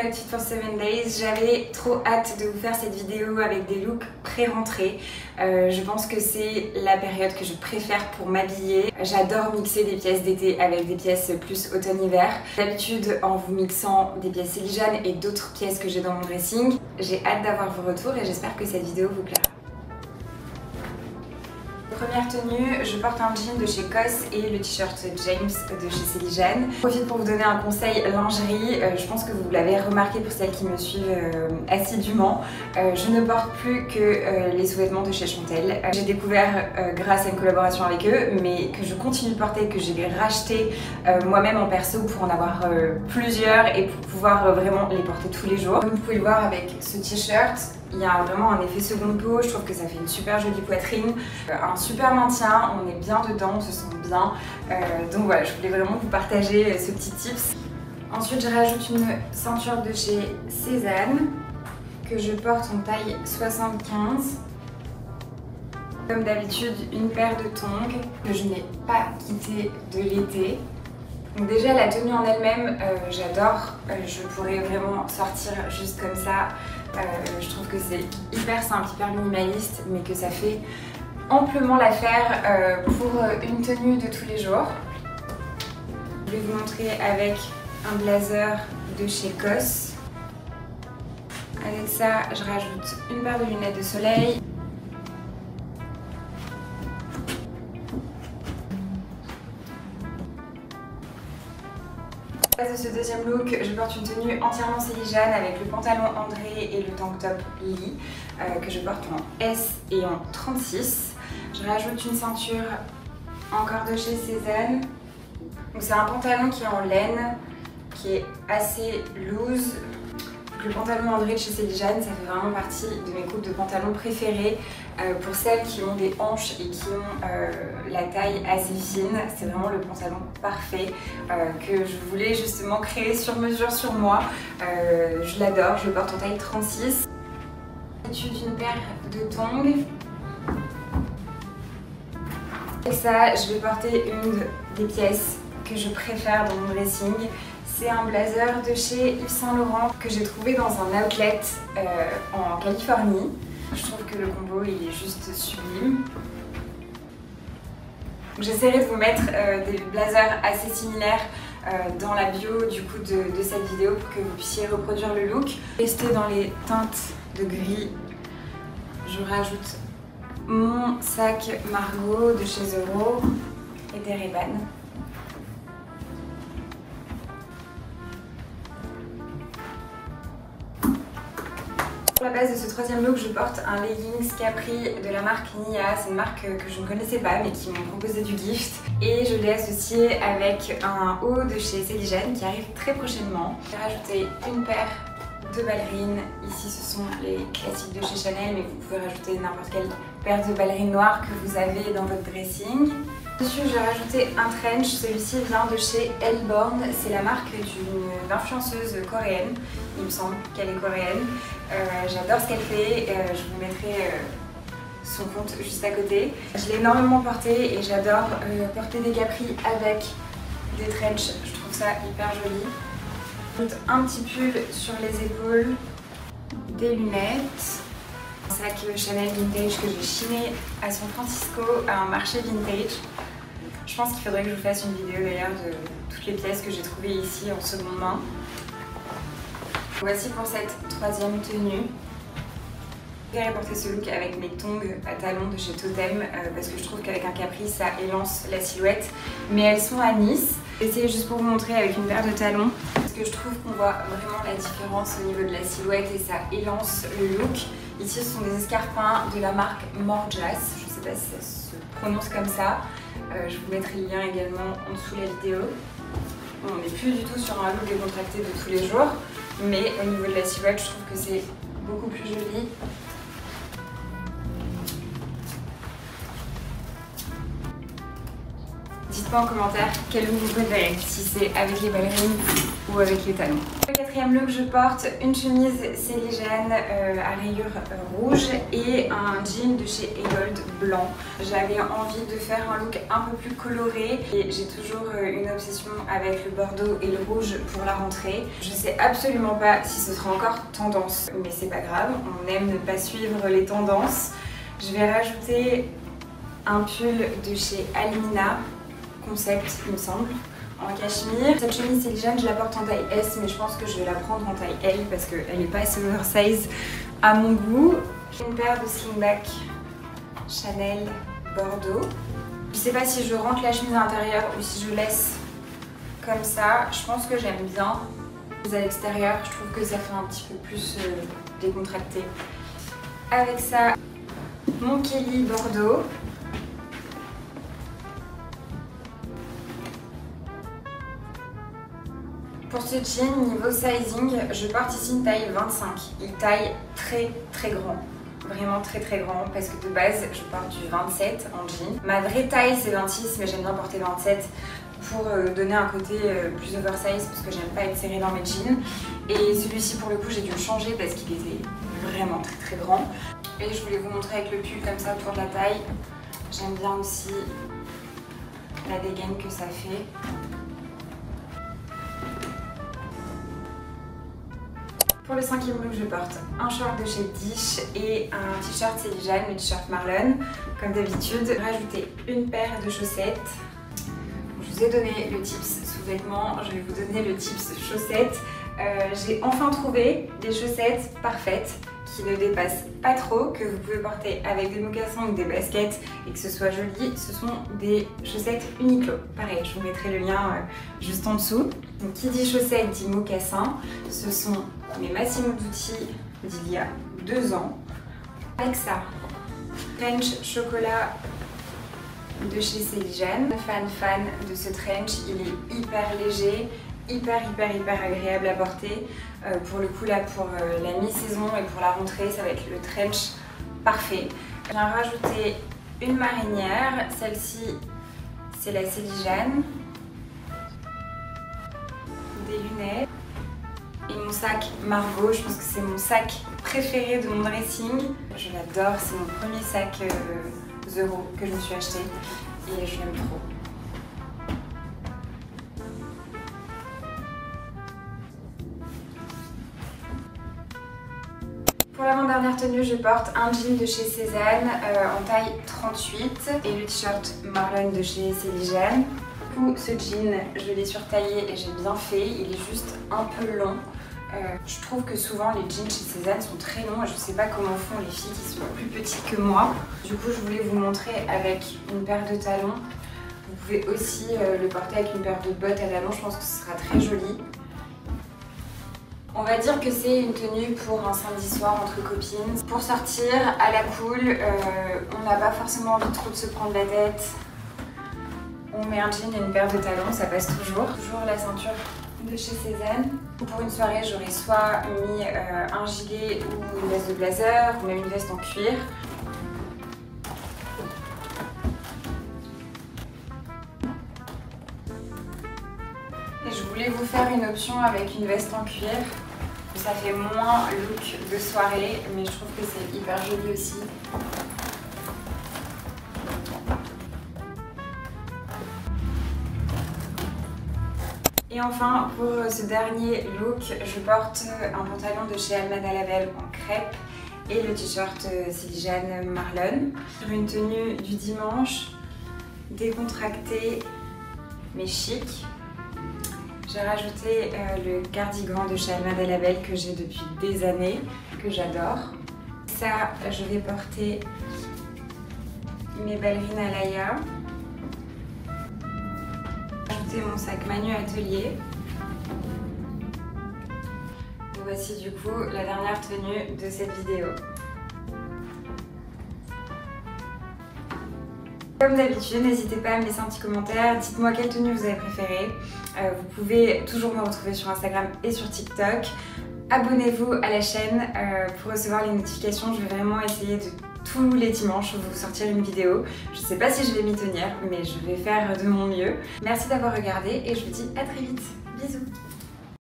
Outfit for 7 Days. J'avais trop hâte de vous faire cette vidéo avec des looks pré-rentrés. Je pense que c'est la période que je préfère pour m'habiller. J'adore mixer des pièces d'été avec des pièces plus automne-hiver. D'habitude, en vous mixant des pièces Céline Jeanne et d'autres pièces que j'ai dans mon dressing. J'ai hâte d'avoir vos retours et j'espère que cette vidéo vous plaira. Première tenue, je porte un jean de chez COS et le t-shirt James de chez Céline Jeanne. Je profite pour vous donner un conseil lingerie. Je pense que vous l'avez remarqué pour celles qui me suivent assidûment. Je ne porte plus que les sous-vêtements de chez Chantel. J'ai découvert grâce à une collaboration avec eux, mais que je continue de porter, que j'ai racheté moi-même en perso pour en avoir plusieurs et pour pouvoir vraiment les porter tous les jours. Comme vous pouvez le voir avec ce t-shirt, il y a vraiment un effet seconde peau, je trouve que ça fait une super jolie poitrine, un super maintien, on est bien dedans, on se sent bien. Donc voilà, je voulais vraiment vous partager ce petit tips. Ensuite, je rajoute une ceinture de chez Cézanne que je porte en taille 75. Comme d'habitude, une paire de tongs que je n'ai pas quitté de l'été. Donc déjà la tenue en elle-même, j'adore, je pourrais vraiment sortir juste comme ça. Je trouve que c'est hyper simple, hyper minimaliste, mais que ça fait amplement l'affaire pour une tenue de tous les jours. Je vais vous montrer avec un blazer de chez COS. Avec ça, je rajoute une paire de lunettes de soleil. À la base de ce deuxième look, je porte une tenue entièrement Céline Jeanne avec le pantalon André et le tank top Lee que je porte en S et en 36. Je rajoute une ceinture encore de chez Cézanne. Donc c'est un pantalon qui est en laine, qui est assez loose. Le pantalon André de chez Céline Jeanne, ça fait vraiment partie de mes coupes de pantalons préférées. Pour celles qui ont des hanches et qui ont la taille assez fine, c'est vraiment le pantalon parfait que je voulais justement créer sur mesure sur moi. Je l'adore, je le porte en taille 36. J'ai une paire de tongs. Et ça, je vais porter une des pièces que je préfère dans mon dressing. C'est un blazer de chez Yves Saint Laurent que j'ai trouvé dans un outlet en Californie. Je trouve que le combo il est juste sublime. J'essaierai de vous mettre des blazers assez similaires dans la bio du coup de cette vidéo pour que vous puissiez reproduire le look. Rester dans les teintes de gris, je rajoute mon sac Margot de chez Euro et des Ray-Ban. Pour la base de ce troisième look, je porte un leggings Capri de la marque Nia. C'est une marque que je ne connaissais pas mais qui m'ont proposé du gift. Et je l'ai associé avec un haut de chez Céline Jeanne qui arrive très prochainement. J'ai rajouté une paire de ballerines. Ici ce sont les classiques de chez Chanel mais vous pouvez rajouter n'importe quelle paire de ballerines noires que vous avez dans votre dressing. Dessus, j'ai rajouté un trench. Celui-ci vient de chez Elborn. C'est la marque d'une influenceuse coréenne. Il me semble qu'elle est coréenne. J'adore ce qu'elle fait. Je vous mettrai son compte juste à côté. Je l'ai énormément porté et j'adore porter des capris avec des trench. Je trouve ça hyper joli. J'ajoute un petit pull sur les épaules, des lunettes. Un sac Chanel vintage que j'ai chiné à San Francisco à un marché vintage. Je pense qu'il faudrait que je vous fasse une vidéo d'ailleurs de toutes les pièces que j'ai trouvées ici en seconde main. Voici pour cette troisième tenue. J'ai porté ce look avec mes tongs à talons de chez Totem parce que je trouve qu'avec un capri ça élance la silhouette. Mais elles sont à Nice. J'essaie juste pour vous montrer avec une paire de talons parce que je trouve qu'on voit vraiment la différence au niveau de la silhouette et ça élance le look. Ici ce sont des escarpins de la marque Morjas. Je ne sais pas si ça se prononce comme ça. Je vous mettrai le lien également en dessous de la vidéo. Bon, on n'est plus du tout sur un look décontracté de tous les jours, mais au niveau de la silhouette, je trouve que c'est beaucoup plus joli. dites-moi en commentaire quel look vous préférez, si c'est avec les ballerines ou avec les talons. Le quatrième look, je porte une chemise Céligène à rayures rouges et un jean de chez Egold blanc. J'avais envie de faire un look un peu plus coloré et j'ai toujours une obsession avec le bordeaux et le rouge pour la rentrée. Je sais absolument pas si ce sera encore tendance, mais c'est pas grave, on aime ne pas suivre les tendances. Je vais rajouter un pull de chez Almina, concept il me semble, en cachemire. Cette chemise Céligène, je la porte en taille S, mais je pense que je vais la prendre en taille L parce qu'elle n'est pas assez oversize à mon goût. Une paire de slingback Chanel Bordeaux. Je sais pas si je rentre la chemise à l'intérieur ou si je laisse comme ça. Je pense que j'aime bien. À l'extérieur, je trouve que ça fait un petit peu plus décontracté. Avec ça, mon Kelly Bordeaux. Pour ce jean, niveau sizing, je porte ici une taille 25. Il taille très grand. Vraiment très grand parce que de base, je porte du 27 en jean. Ma vraie taille, c'est 26, mais j'aime bien porter 27 pour donner un côté plus oversize parce que j'aime pas être serrée dans mes jeans. Et celui-ci, pour le coup, j'ai dû le changer parce qu'il était vraiment très grand. Et je voulais vous montrer avec le pull comme ça autour de la taille. J'aime bien aussi la dégaine que ça fait. Pour le cinquième look, je porte un short de chez Dish et un t-shirt Céligène, le t-shirt Marlon. Comme d'habitude, rajouter une paire de chaussettes. Je vous ai donné le tips sous-vêtements, je vais vous donner le tips chaussettes. J'ai enfin trouvé des chaussettes parfaites qui ne dépassent pas trop, que vous pouvez porter avec des mocassins ou des baskets et que ce soit joli. Ce sont des chaussettes Uniqlo. Pareil, je vous mettrai le lien juste en dessous. Donc qui dit chaussettes dit mocassins. Ce sont mes Massimo Dutti d'il y a 2 ans. Avec ça, trench chocolat de chez Céligène. Fan de ce trench, il est hyper léger, hyper agréable à porter. Pour le coup là, pour la mi-saison et pour la rentrée, ça va être le trench parfait. Je viens rajouter une marinière, celle-ci c'est la Céligène, des lunettes et mon sac Margot. Je pense que c'est mon sac préféré de mon dressing. Je l'adore, c'est mon premier sac Zero que je me suis acheté et je l'aime trop. Pour l'avant-dernière tenue, je porte un jean de chez Cézanne en taille 38 et le t-shirt Marlon de chez Céligène. Du coup, ce jean, je l'ai surtaillé et j'ai bien fait. Il est juste un peu long. Je trouve que souvent les jeans chez Cézanne sont très longs et je ne sais pas comment font les filles qui sont plus petites que moi. Du coup, je voulais vous montrer avec une paire de talons. Vous pouvez aussi le porter avec une paire de bottes à talons. Je pense que ce sera très joli. On va dire que c'est une tenue pour un samedi soir entre copines. Pour sortir à la cool, on n'a pas forcément envie trop de se prendre la tête. On met un jean et une paire de talons, ça passe toujours. Toujours la ceinture de chez Cézanne. Pour une soirée, j'aurais soit mis un gilet ou une veste de blazer, ou même une veste en cuir. Et je voulais vous faire une option avec une veste en cuir. Ça fait moins look de soirée, mais je trouve que c'est hyper joli aussi. Et enfin, pour ce dernier look, je porte un pantalon de chez Alma Label en crêpe et le t-shirt Céligène Marlon. Sur une tenue du dimanche, décontractée mais chic. J'ai rajouté le cardigan de chez Alma Label que j'ai depuis des années, que j'adore. Ça, je vais porter mes ballerines à Laïa. Ajouter mon sac Manu Atelier. Et voici du coup la dernière tenue de cette vidéo. Comme d'habitude, n'hésitez pas à me laisser un petit commentaire, dites-moi quelle tenue vous avez préférée. Vous pouvez toujours me retrouver sur Instagram et sur TikTok. Abonnez-vous à la chaîne pour recevoir les notifications, je vais vraiment essayer de tous les dimanches vous sortir une vidéo. Je sais pas si je vais m'y tenir, mais je vais faire de mon mieux. Merci d'avoir regardé et je vous dis à très vite. Bisous.